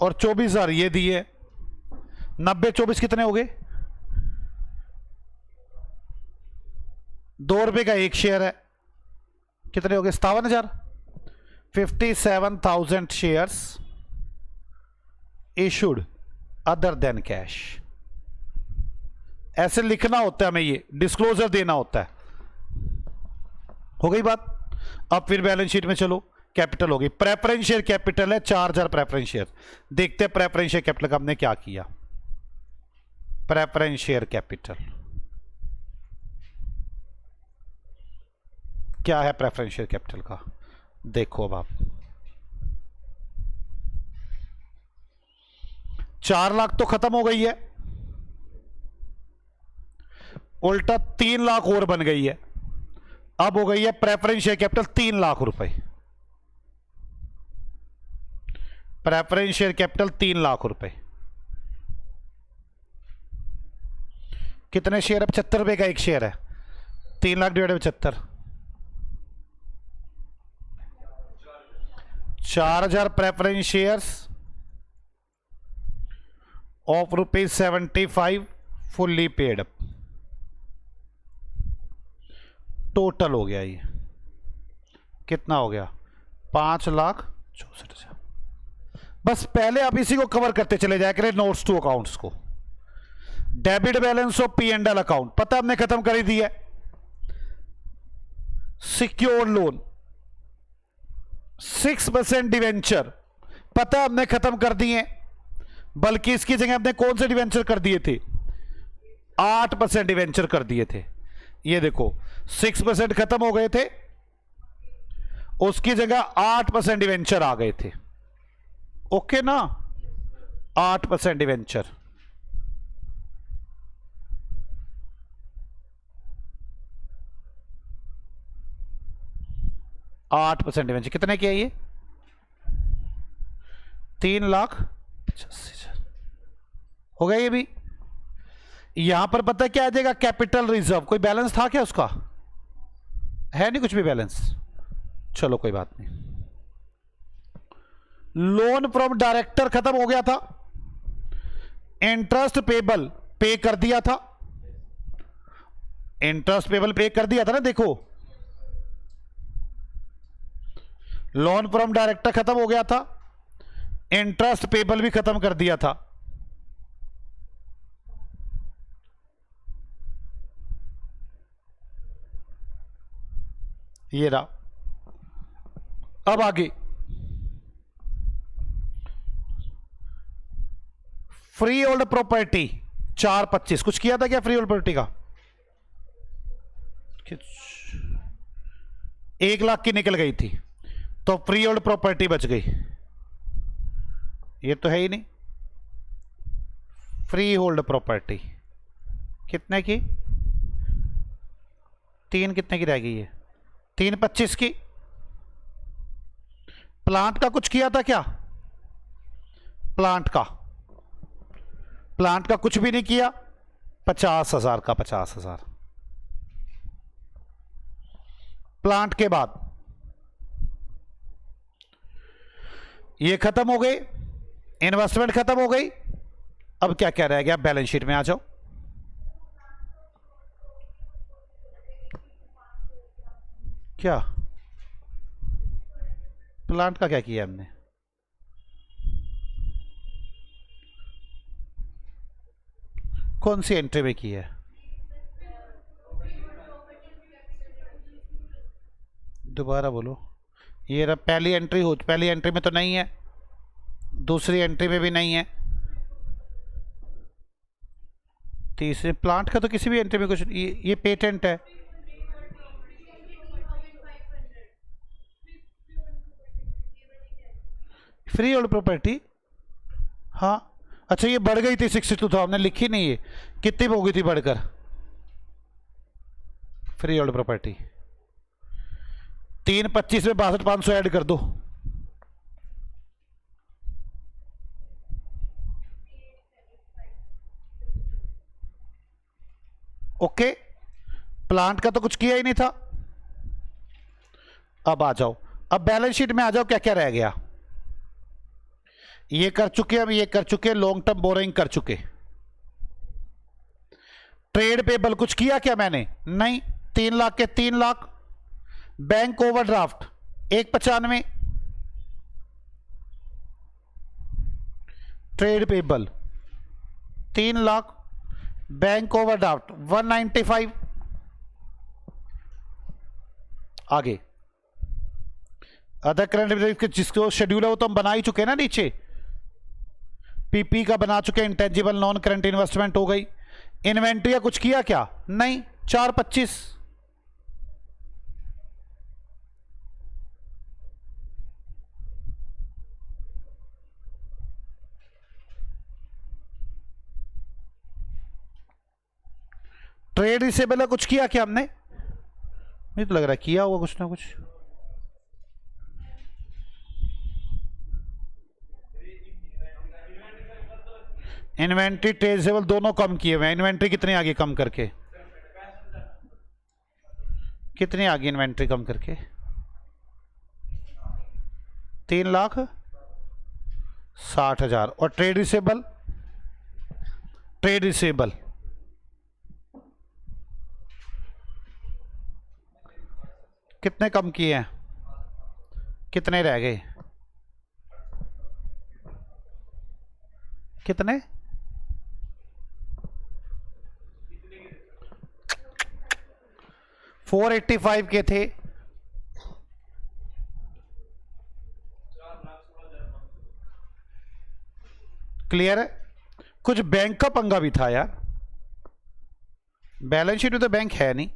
और 24,000 ये दिए। 90 24 कितने हो गए? 2 रुपए का एक शेयर है। कितने हो गए? 57,000। 57,000 shares issued other than cash. ऐसे लिखना होता है हमें, ये डिस्क्लोजर देना होता है। हो गई बात? अब फिर बैलेंस शीट में चलो, कैपिटल हो गई। प्रेफरेंस शेयर कैपिटल है 4,000 प्रेफरेंस शेयर। देखते हैं प्रेफरेंस शेयर कैपिटल का हमने क्या किया। प्रेफरेंस शेयर कैपिटल क्या है? प्रेफरेंस शेयर कैपिटल का देखो अब आप, 4 लाख तो खत्म हो गई है, उल्टा 3 लाख और बन गई है। अब हो गई है प्रेफरेंस शेयर कैपिटल 3 लाख रुपए। प्रेफरेंस शेयर कैपिटल 3 लाख रुपए। कितने शेयर है? 75 रुपए का एक शेयर है। 3 lakh divide 75, 4,000 preference shares of ₹75 fully paid up. Total हो गया ये कितना हो गया? 5,64,000। बस पहले आप इसी को कवर करते चले जाया करें, नोट्स टू अकाउंट्स को। Debit balance of P&L account पता हमने खत्म कर ही दिया। सिक्योर लोन 6% डिवेंचर पता हमने खत्म कर दिए, बल्कि इसकी जगह हमने कौन से डिवेंचर कर दिए थे? 8% डिवेंचर कर दिए थे। ये देखो 6% खत्म हो गए थे, उसकी जगह 8% डिवेंचर आ गए थे। ओके ना? 8% डिवेंचर। डिवेंचर कितने की है ये? 3,85,000 हो गया ये भी। यहां पर पता क्या आ जाएगा? Capital reserve. कोई बैलेंस था क्या उसका? है नहीं कुछ भी बैलेंस। चलो कोई बात नहीं। लोन फ्रॉम डायरेक्टर खत्म हो गया था, इंटरेस्ट पेबल पे कर दिया था। इंटरेस्ट पेबल पे कर दिया था ना, देखो लोन फ्रॉम डायरेक्टर खत्म हो गया था, इंटरेस्ट पेबल भी खत्म कर दिया था। ये रहा। अब आगे फ्री होल्ड प्रॉपर्टी 425 कुछ किया था क्या? फ्री होल्ड प्रॉपर्टी का 1 लाख की निकल गई थी, तो फ्री होल्ड प्रॉपर्टी बच गई। ये तो है ही नहीं। फ्री होल्ड प्रॉपर्टी कितने की? 3 कितने की रह गई है? 325 की। प्लांट का कुछ किया था क्या? प्लांट का कुछ भी नहीं किया। 50,000 का 50,000। प्लांट के बाद ये खत्म हो गई, इन्वेस्टमेंट खत्म हो गई। अब क्या क्या रह गया? बैलेंस शीट में आ जाओ। क्या प्लांट का क्या किया हमने? कौन सी एंट्री में की है? दोबारा बोलो। ये रहा पहली एंट्री पहली एंट्री में तो नहीं है, दूसरी एंट्री में भी नहीं है, तीसरे प्लांट का तो किसी भी एंट्री में कुछ, ये पेटेंट है। फ्री होल्ड प्रॉपर्टी, हाँ अच्छा ये बढ़ गई थी 62 था, हमने लिखी नहीं है कितनी हो गई थी बढ़कर। फ्री होल्ड प्रॉपर्टी 325 में 62,500 ऐड कर दो। ओके, प्लांट का तो कुछ किया ही नहीं था। अब आ जाओ, अब बैलेंस शीट में आ जाओ, क्या क्या रह गया। ये कर चुके हम, ये कर चुके, लॉन्ग टर्म बोरोइंग कर चुके। ट्रेड पेबल कुछ किया क्या मैंने? नहीं। 3 लाख के 3 lakh. Bank overdraft 195। Trade payable 3 lakh. Bank overdraft 195। आगे अदर करंट जिसको शेड्यूल है वो तो हम बना ही चुके ना नीचे। पीपी का बना चुके, इंटेंजिबल नॉन करंट इन्वेस्टमेंट हो गई। इन्वेंट्री कुछ किया क्या? नहीं। 425। ट्रेड रिसेबल कुछ किया क्या हमने? मुझे तो लग रहा है किया होगा कुछ ना कुछ। इन्वेंट्री ट्रेसेबल दोनों कम किए हुए हैं। इन्वेंट्री कितनी आगे कम करके? कितनी आगे इन्वेंट्री कम करके? 3,60,000। और ट्रेड रिसेबल, ट्रेड रिसेबल कितने कम किए हैं? कितने रह गए? कितने? 485 के थे। क्लियर है? कुछ बैंक का पंगा भी था यार, बैलेंस शीट में तो बैंक है नहीं।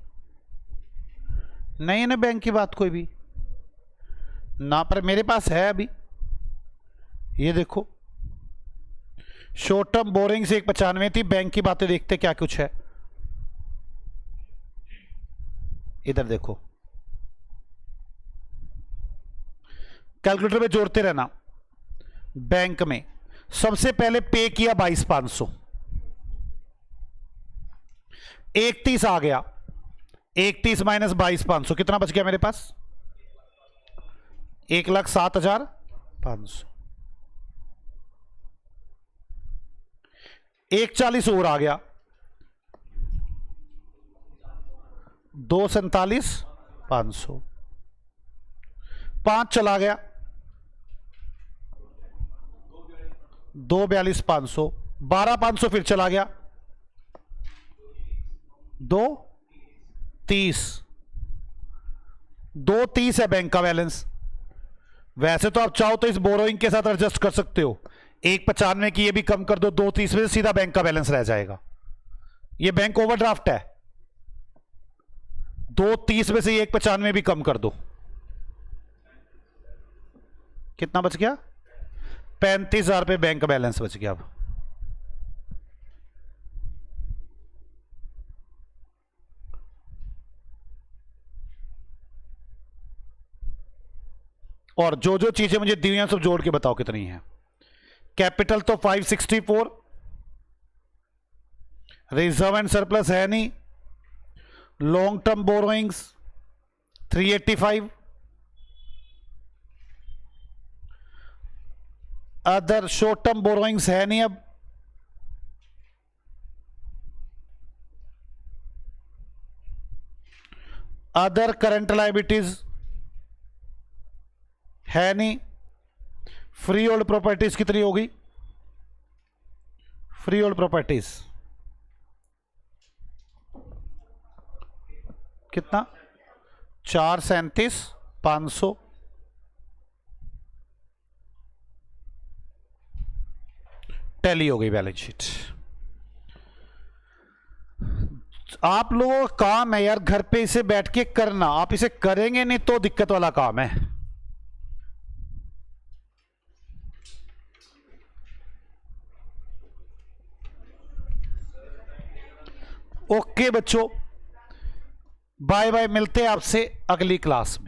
नहीं है ना बैंक की बात कोई भी ना, पर मेरे पास है अभी। ये देखो, शॉर्ट टर्म बोरिंग से 195 थी। बैंक की बातें देखते क्या कुछ है। इधर देखो, कैलकुलेटर में जोड़ते रहना। बैंक में सबसे पहले पे किया 22,500, 31 आ गया। 31 माइनस 22,500 कितना बच गया मेरे पास? 1,07,500। 140 और आ गया, 2,47,500। 5 चला गया, 2,42,500। 12,500 फिर चला गया, 2,30। 2,30 है बैंक का बैलेंस। वैसे तो आप चाहो तो इस बोरोइंग के साथ एडजस्ट कर सकते हो। 1,95 की ये भी कम कर दो, 2,30 में सीधा बैंक का बैलेंस रह जाएगा। ये बैंक ओवरड्राफ्ट है, 2,30 में से ये 1,95 भी कम कर दो। कितना बच गया? 35,000 रुपये बैंक का बैलेंस बच गया। अब और जो जो चीजें मुझे दी हुई हैं सब जोड़ के बताओ कितनी है। कैपिटल तो 564, रिजर्व एंड सरप्लस है नहीं। Long term borrowings 385, other short term borrowings है नहीं। अब अदर करंट लायबिलिटीज है नहीं। फ्री होल्ड प्रॉपर्टीज कितनी होगी? फ्री होल्ड प्रॉपर्टीज कितना? 4,37,500। टैली हो गई बैलेंस शीट। आप लोगों का काम है यार घर पे इसे बैठ के करना, आप इसे करेंगे नहीं तो दिक्कत वाला काम है। ओके बच्चों, बाय बाय, मिलते हैं आपसे अगली क्लास में।